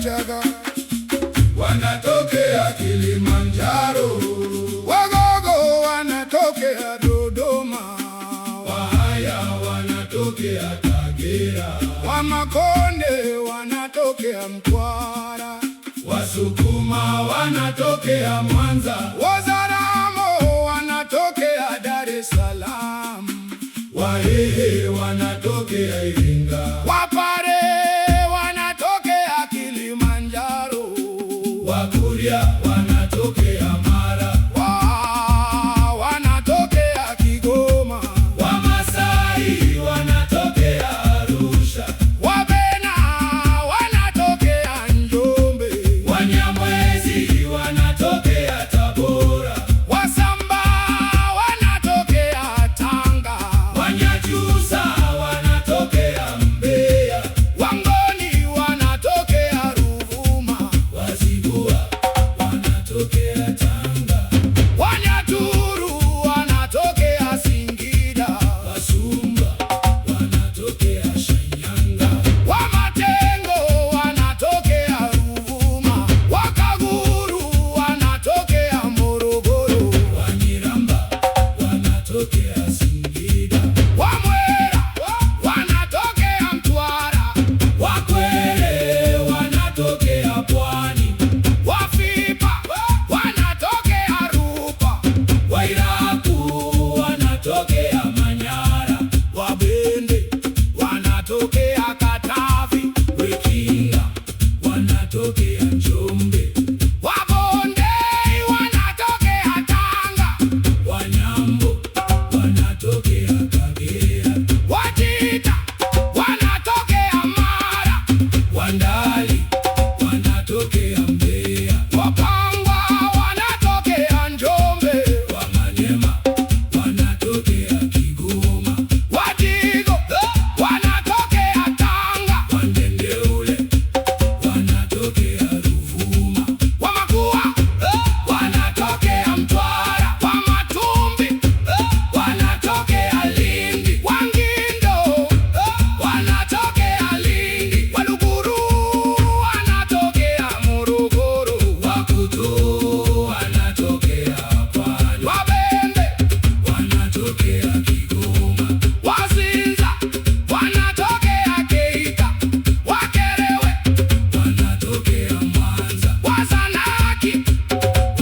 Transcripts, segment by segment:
Chaga wanatokea Kilimanjaro, Wagogo wanatokea Dodoma, Wahaya wanatokea Kagera, Wamakonde wanatokea Mtwara, Wasukuma wanatokea Mwanza, Wazaramo wanatokea Dar es Salaam, Wahehe wanatokea Iringa, Wapare wanatokea Kilimanjaro, Wakurya wanatokea Mara, wanatokea Kigoma, Wamasai wanatokea Arusha, Wabena wanatokea Njombe, Wanyamwezi wanatokea Tabora, Wasamba wanatokea Tanga, Wanyakyusa wanatokea Mbeya, Wangoni wanatokea Ruvuma, Wazigua wanatokea Tanga, Wanyaturu wanatokea Singida, Wasumba wanatokea Shinyanga, Wamatengo wanatokea Ruvuma, Wakaguru wanatokea Morogoro, Wanyiramba wanatokea Singida, Wamwera wanatokea Mtwara, Wakwere wanatokea Pwani, Wafipa wanatokea Rupa, Wairaku wanatokea Manyara, Wabende wanatokea Katavi, Wekinga wanatokea Njombe, Wabondei wanatokea Tanga, Wanyambo wanatokea Kagera, Wajita wanatokea Mara, Wandali wanatokea Mbeya, Wapangwa wanatokea Njombe, Wamanyema wanatokea Kigoma, Wadigo wanatokea Tanga, Wandendeule wanatokea Ruvuma, Wamakua wanatokea Mtwara, Wamatumbi wanatokea Lindi, Wangindo wanatokea Lindi, Waluguru wanatokea Morogoro, Wakuto wanatokea Pwani, Wabembe wanatokea Kigoma, Wazinza wanatokea Geita, Wakerewe wanatokea Mwanza, Wazanaki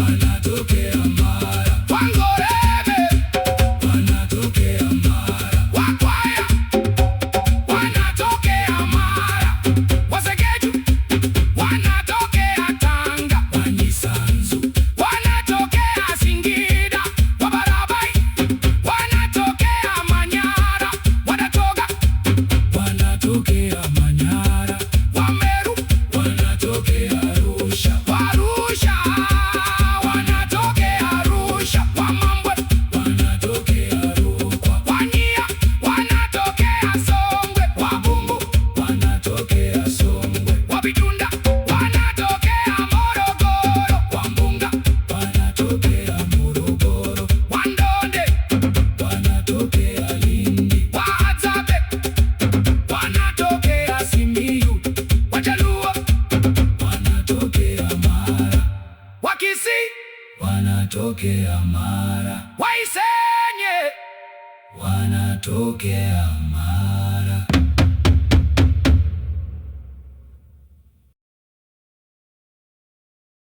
wanatokea Mara, Wangorebe wanatokea Mara, Wakwaya wanatokea Mara, Wasegeju wanatokea Tanga, Wanyisanzu wanatokea Singida, Wabarabai wanatokea Manyara, Wadatoga wanatokea Manyara, Wameru wanatokea Arusha, Warusha wanatokea Arusha, Wamambwe wanatokea Rukwa, Wanyia wanatokea Songwe, Wabumbu wanatokea Songwe, Wabidunda wanatokea Morogoro, Wambunga wanatokea Morogoro, Wandonde wanatokea Lindi, Wahadzabe wanatokea Simiyu, Wajaluo wanatokea Mara, Wakisi wanatokea Mara, Waisenye wanatokea Mara.